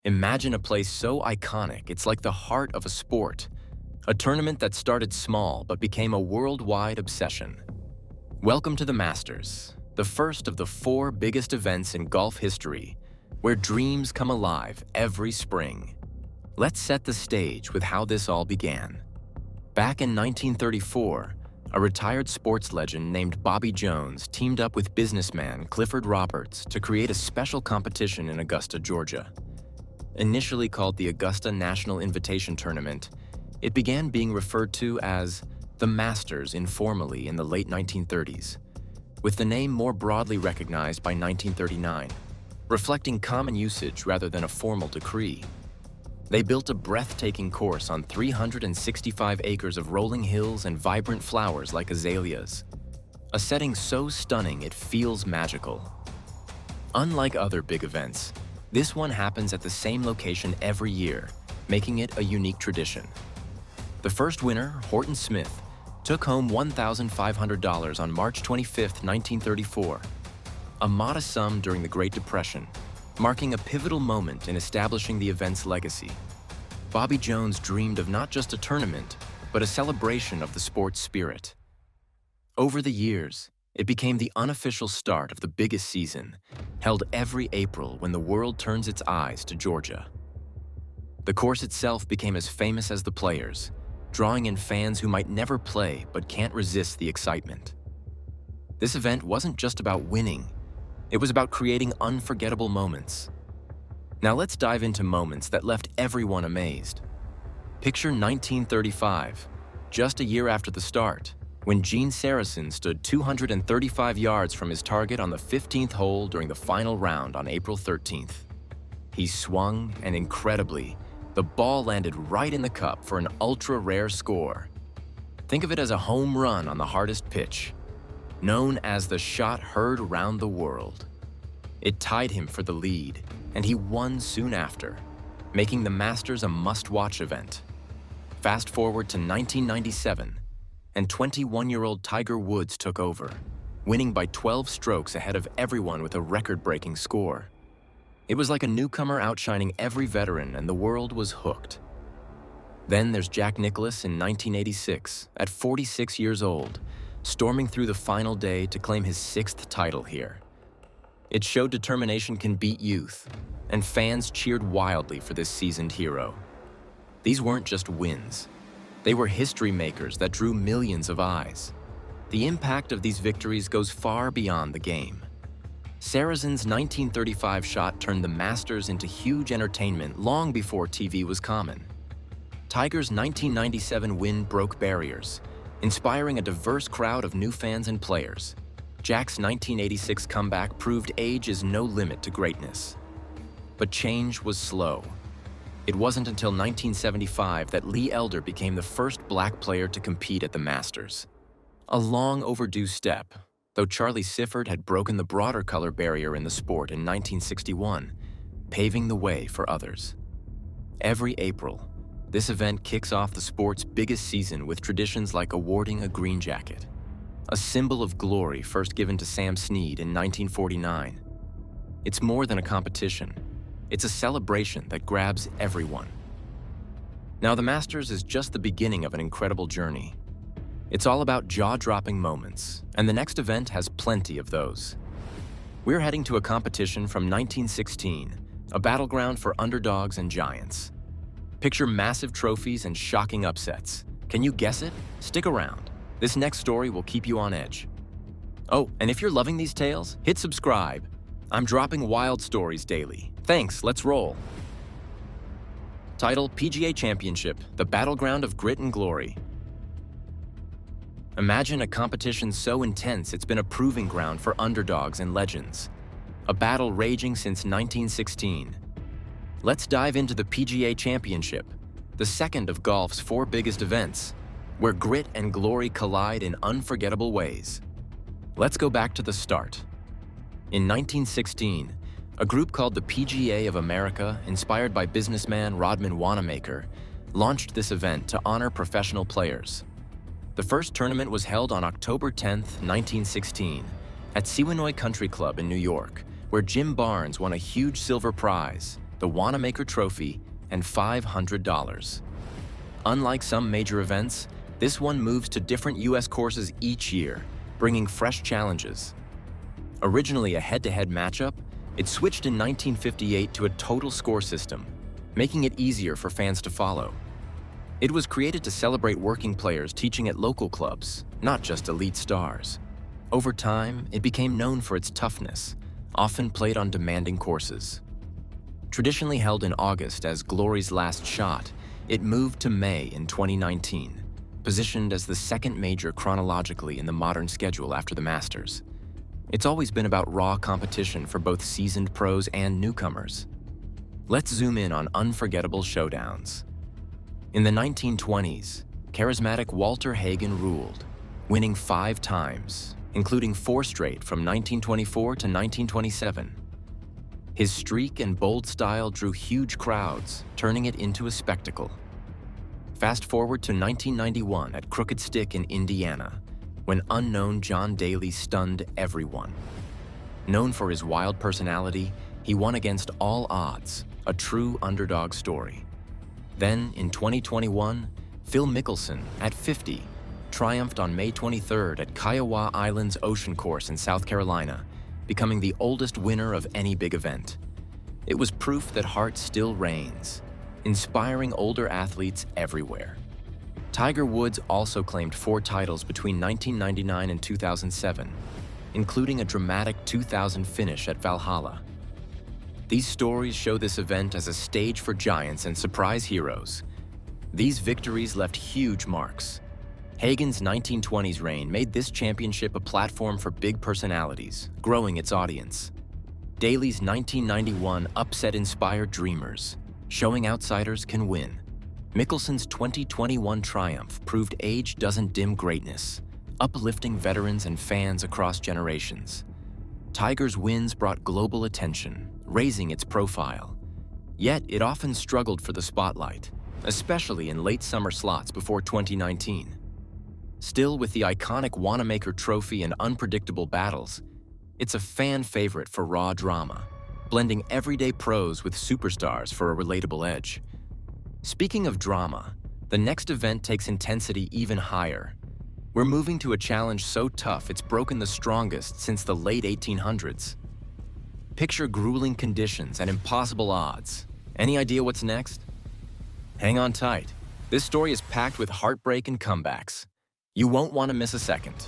Imagine a place so iconic it's like the heart of a sport, a tournament that started small but became a worldwide obsession. Welcome to the Masters, the first of the four biggest events in golf history, where dreams come alive every spring. Let's set the stage with how this all began. Back in 1934, a retired sports legend named Bobby Jones teamed up with businessman Clifford Roberts to create a special competition in Augusta, Georgia. Initially called the Augusta National Invitation Tournament, it began being referred to as the Masters informally in the late 1930s, with the name more broadly recognized by 1939, reflecting common usage rather than a formal decree. They built a breathtaking course on 365 acres of rolling hills and vibrant flowers like azaleas, a setting so stunning it feels magical. Unlike other big events, this one happens at the same location every year, making it a unique tradition. The first winner, Horton Smith, took home $1,500 on March 25, 1934, a modest sum during the Great Depression, marking a pivotal moment in establishing the event's legacy. Bobby Jones dreamed of not just a tournament, but a celebration of the sport's spirit. Over the years, it became the unofficial start of the biggest season, held every April when the world turns its eyes to Georgia. The course itself became as famous as the players, drawing in fans who might never play but can't resist the excitement. This event wasn't just about winning, it was about creating unforgettable moments. Now let's dive into moments that left everyone amazed. Picture 1935, just a year after the start, when Gene Sarazen stood 235 yards from his target on the 15th hole during the final round on April 13th. He swung, and incredibly, the ball landed right in the cup for an ultra-rare score. Think of it as a home run on the hardest pitch, known as the shot heard round the world. It tied him for the lead, and he won soon after, making the Masters a must-watch event. Fast forward to 1997, and 21-year-old Tiger Woods took over, winning by 12 strokes ahead of everyone with a record-breaking score. It was like a newcomer outshining every veteran, and the world was hooked. Then there's Jack Nicklaus in 1986, at 46 years old, storming through the final day to claim his 6th title here. It showed determination can beat youth, and fans cheered wildly for this seasoned hero. These weren't just wins. They were history makers that drew millions of eyes. The impact of these victories goes far beyond the game. Sarazen's 1935 shot turned the Masters into huge entertainment long before TV was common. Tiger's 1997 win broke barriers, inspiring a diverse crowd of new fans and players. Jack's 1986 comeback proved age is no limit to greatness. But change was slow. It wasn't until 1975 that Lee Elder became the first black player to compete at the Masters. A long overdue step, though Charlie Sifford had broken the broader color barrier in the sport in 1961, paving the way for others. Every April, this event kicks off the sport's biggest season with traditions like awarding a green jacket, a symbol of glory first given to Sam Snead in 1949. It's more than a competition. It's a celebration that grabs everyone. Now, the Masters is just the beginning of an incredible journey. It's all about jaw-dropping moments, and the next event has plenty of those. We're heading to a competition from 1916, a battleground for underdogs and giants. Picture massive trophies and shocking upsets. Can you guess it? Stick around. This next story will keep you on edge. Oh, and if you're loving these tales, hit subscribe. I'm dropping wild stories daily. Thanks, let's roll. Title: PGA Championship, the battleground of grit and glory. Imagine a competition so intense it's been a proving ground for underdogs and legends. A battle raging since 1916. Let's dive into the PGA Championship, the second of golf's four biggest events, where grit and glory collide in unforgettable ways. Let's go back to the start. In 1916, a group called the PGA of America, inspired by businessman Rodman Wanamaker, launched this event to honor professional players. The first tournament was held on October 10, 1916, at Sewanoi Country Club in New York, where Jim Barnes won a huge silver prize, the Wanamaker Trophy, and $500. Unlike some major events, this one moves to different U.S. courses each year, bringing fresh challenges. Originally a head-to-head matchup, it switched in 1958 to a total score system, making it easier for fans to follow. It was created to celebrate working players teaching at local clubs, not just elite stars. Over time, it became known for its toughness, often played on demanding courses. Traditionally held in August as Glory's last shot, it moved to May in 2019, positioned as the second major chronologically in the modern schedule after the Masters. It's always been about raw competition for both seasoned pros and newcomers. Let's zoom in on unforgettable showdowns. In the 1920s, charismatic Walter Hagen ruled, winning 5 times, including 4 straight from 1924 to 1927. His streak and bold style drew huge crowds, turning it into a spectacle. Fast forward to 1991 at Crooked Stick in Indiana, when unknown John Daly stunned everyone. Known for his wild personality, he won against all odds, a true underdog story. Then, in 2021, Phil Mickelson, at 50, triumphed on May 23rd at Kiowa Island's Ocean Course in South Carolina, becoming the oldest winner of any big event. It was proof that heart still reigns, inspiring older athletes everywhere. Tiger Woods also claimed 4 titles between 1999 and 2007, including a dramatic 2000 finish at Valhalla. These stories show this event as a stage for giants and surprise heroes. These victories left huge marks. Hagen's 1920s reign made this championship a platform for big personalities, growing its audience. Daly's 1991 upset inspired dreamers, showing outsiders can win. Mickelson's 2021 triumph proved age doesn't dim greatness, uplifting veterans and fans across generations. Tiger's wins brought global attention, raising its profile. Yet it often struggled for the spotlight, especially in late summer slots before 2019. Still, with the iconic Wanamaker Trophy and unpredictable battles, it's a fan favorite for raw drama, blending everyday pros with superstars for a relatable edge. Speaking of drama, the next event takes intensity even higher. We're moving to a challenge so tough it's broken the strongest since the late 1800s. Picture grueling conditions and impossible odds. Any idea what's next? Hang on tight. This story is packed with heartbreak and comebacks. You won't want to miss a second.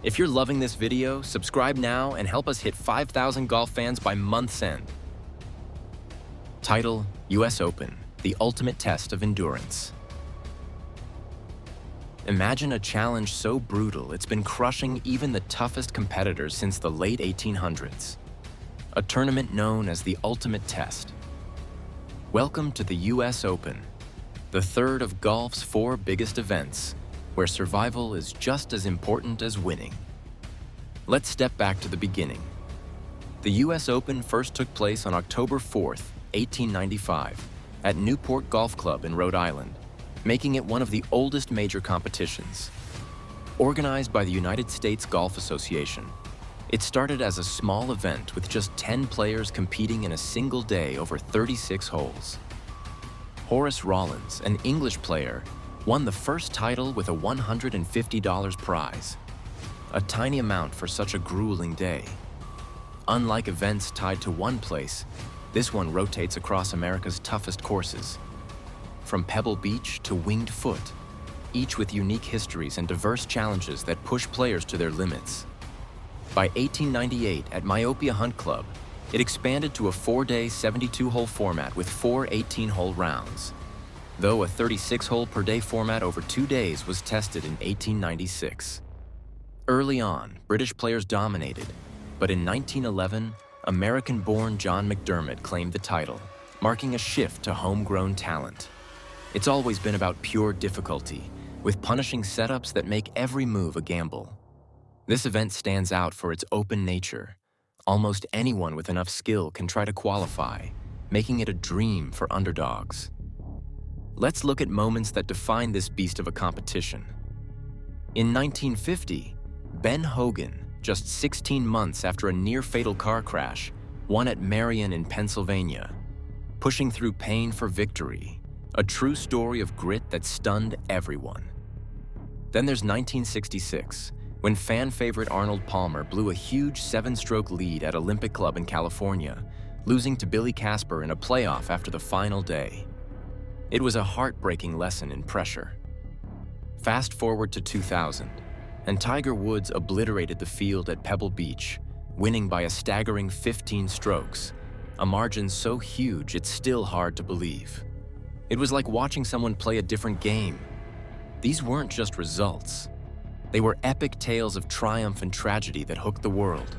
If you're loving this video, subscribe now and help us hit 5,000 golf fans by month's end. Title: US Open, the ultimate test of endurance. Imagine a challenge so brutal it's been crushing even the toughest competitors since the late 1800s. A tournament known as the ultimate test. Welcome to the US Open, the third of golf's 4 biggest events, where survival is just as important as winning. Let's step back to the beginning. The US Open first took place on October 4th, 1895, at Newport Golf Club in Rhode Island, making it one of the oldest major competitions. Organized by the United States Golf Association, it started as a small event with just 10 players competing in a single day over 36 holes. Horace Rawlins, an English player, won the first title with a $150 prize, a tiny amount for such a grueling day. Unlike events tied to one place, this one rotates across America's toughest courses. From Pebble Beach to Winged Foot, each with unique histories and diverse challenges that push players to their limits. By 1898 at Myopia Hunt Club, it expanded to a 4-day 72-hole format with 4 18-hole rounds, though a 36-hole per day format over 2 days was tested in 1896. Early on, British players dominated, but in 1911, American-born John McDermott claimed the title, marking a shift to homegrown talent. It's always been about pure difficulty, with punishing setups that make every move a gamble. This event stands out for its open nature. Almost anyone with enough skill can try to qualify, making it a dream for underdogs. Let's look at moments that define this beast of a competition. In 1950, Ben Hogan, just 16 months after a near-fatal car crash, won at Marion in Pennsylvania, pushing through pain for victory, a true story of grit that stunned everyone. Then there's 1966, when fan favorite Arnold Palmer blew a huge 7-stroke lead at Olympic Club in California, losing to Billy Casper in a playoff after the final day. It was a heartbreaking lesson in pressure. Fast forward to 2000, and Tiger Woods obliterated the field at Pebble Beach, winning by a staggering 15 strokes, a margin so huge it's still hard to believe. It was like watching someone play a different game. These weren't just results. They were epic tales of triumph and tragedy that hooked the world.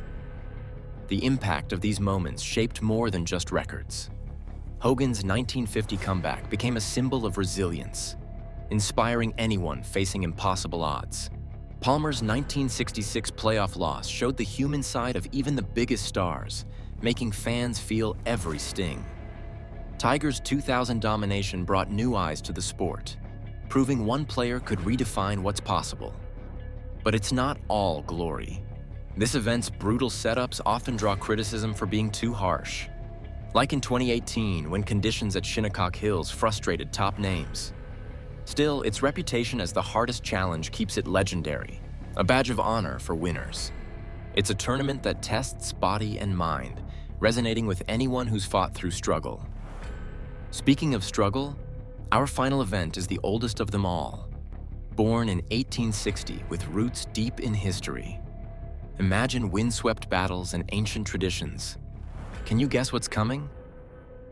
The impact of these moments shaped more than just records. Hogan's 1950 comeback became a symbol of resilience, inspiring anyone facing impossible odds. Palmer's 1966 playoff loss showed the human side of even the biggest stars, making fans feel every sting. Tiger's 2000 domination brought new eyes to the sport, proving one player could redefine what's possible. But it's not all glory. This event's brutal setups often draw criticism for being too harsh. Like in 2018, when conditions at Shinnecock Hills frustrated top names. Still, its reputation as the hardest challenge keeps it legendary, a badge of honor for winners. It's a tournament that tests body and mind, resonating with anyone who's fought through struggle. Speaking of struggle, our final event is the oldest of them all. Born in 1860 with roots deep in history. Imagine windswept battles and ancient traditions. Can you guess what's coming?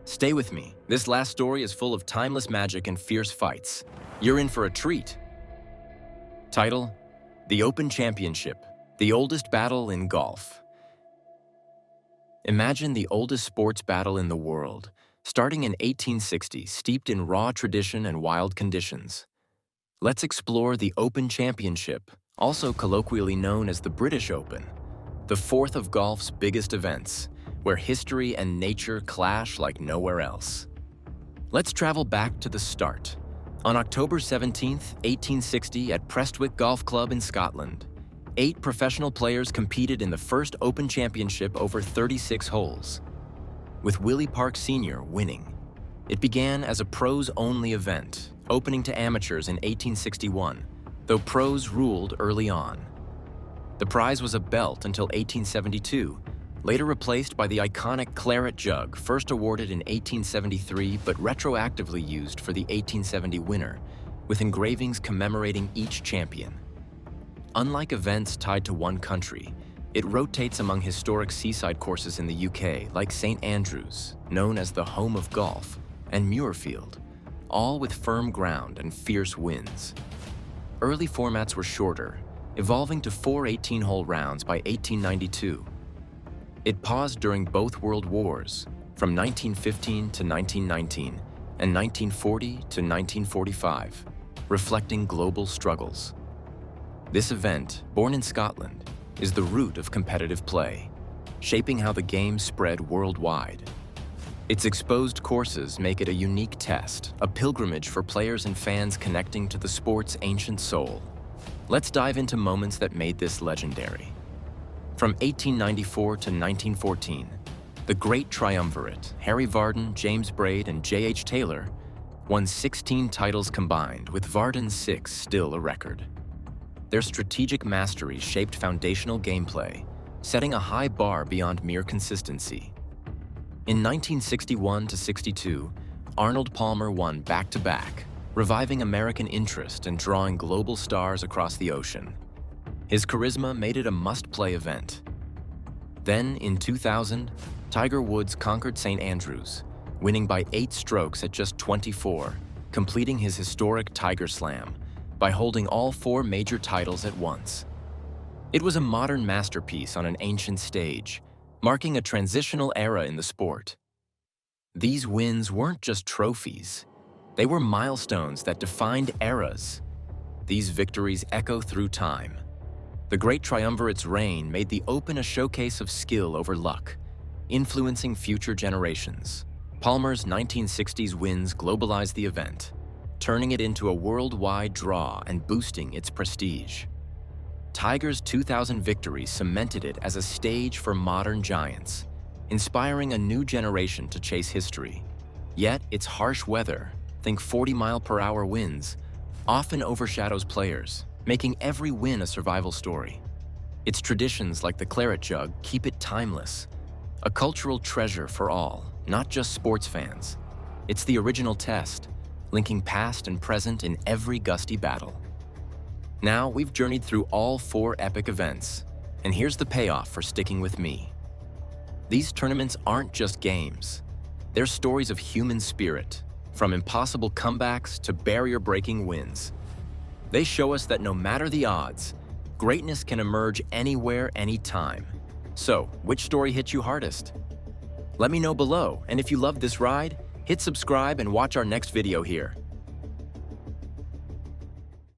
Stay with me. This last story is full of timeless magic and fierce fights. You're in for a treat. Title: The Open Championship, the oldest battle in golf. Imagine the oldest sports battle in the world, starting in 1860, steeped in raw tradition and wild conditions. Let's explore the Open Championship, also colloquially known as the British Open, the fourth of golf's biggest events, where history and nature clash like nowhere else. Let's travel back to the start. On October 17, 1860, at Prestwick Golf Club in Scotland, 8 professional players competed in the first Open Championship over 36 holes, with Willie Park Sr. winning. It began as a pros-only event, opening to amateurs in 1861, though pros ruled early on. The prize was a belt until 1872, later replaced by the iconic claret jug, first awarded in 1873 but retroactively used for the 1870 winner, with engravings commemorating each champion. Unlike events tied to one country, it rotates among historic seaside courses in the UK, like St. Andrews, known as the home of golf, and Muirfield, all with firm ground and fierce winds. Early formats were shorter, evolving to 4 18-hole rounds by 1892. It paused during both World Wars, from 1915 to 1919 and 1940 to 1945, reflecting global struggles. This event, born in Scotland, is the root of competitive play, shaping how the game spread worldwide. Its exposed courses make it a unique test, a pilgrimage for players and fans connecting to the sport's ancient soul. Let's dive into moments that made this legendary. From 1894 to 1914, the Great Triumvirate, Harry Vardon, James Braid, and J.H. Taylor, won 16 titles combined, with Vardon's 6 still a record. Their strategic mastery shaped foundational gameplay, setting a high bar beyond mere consistency. In 1961 to 62, Arnold Palmer won back-to-back, reviving American interest and drawing global stars across the ocean. His charisma made it a must-play event. Then, in 2000, Tiger Woods conquered St. Andrews, winning by 8 strokes at just 24, completing his historic Tiger Slam by holding all 4 major titles at once. It was a modern masterpiece on an ancient stage, marking a transitional era in the sport. These wins weren't just trophies. They were milestones that defined eras. These victories echo through time. The Great Triumvirate's reign made the Open a showcase of skill over luck, influencing future generations. Palmer's 1960s wins globalized the event, turning it into a worldwide draw and boosting its prestige. Tiger's 2000 victory cemented it as a stage for modern giants, inspiring a new generation to chase history. Yet, its harsh weather, think 40-mile-per-hour winds, often overshadows players, making every win a survival story. Its traditions like the claret jug keep it timeless, a cultural treasure for all, not just sports fans. It's the original test, linking past and present in every gusty battle. Now, we've journeyed through all 4 epic events, and here's the payoff for sticking with me. These tournaments aren't just games. They're stories of human spirit, from impossible comebacks to barrier-breaking wins. They show us that no matter the odds, greatness can emerge anywhere, anytime. So, which story hit you hardest? Let me know below, and if you loved this ride, hit subscribe and watch our next video here.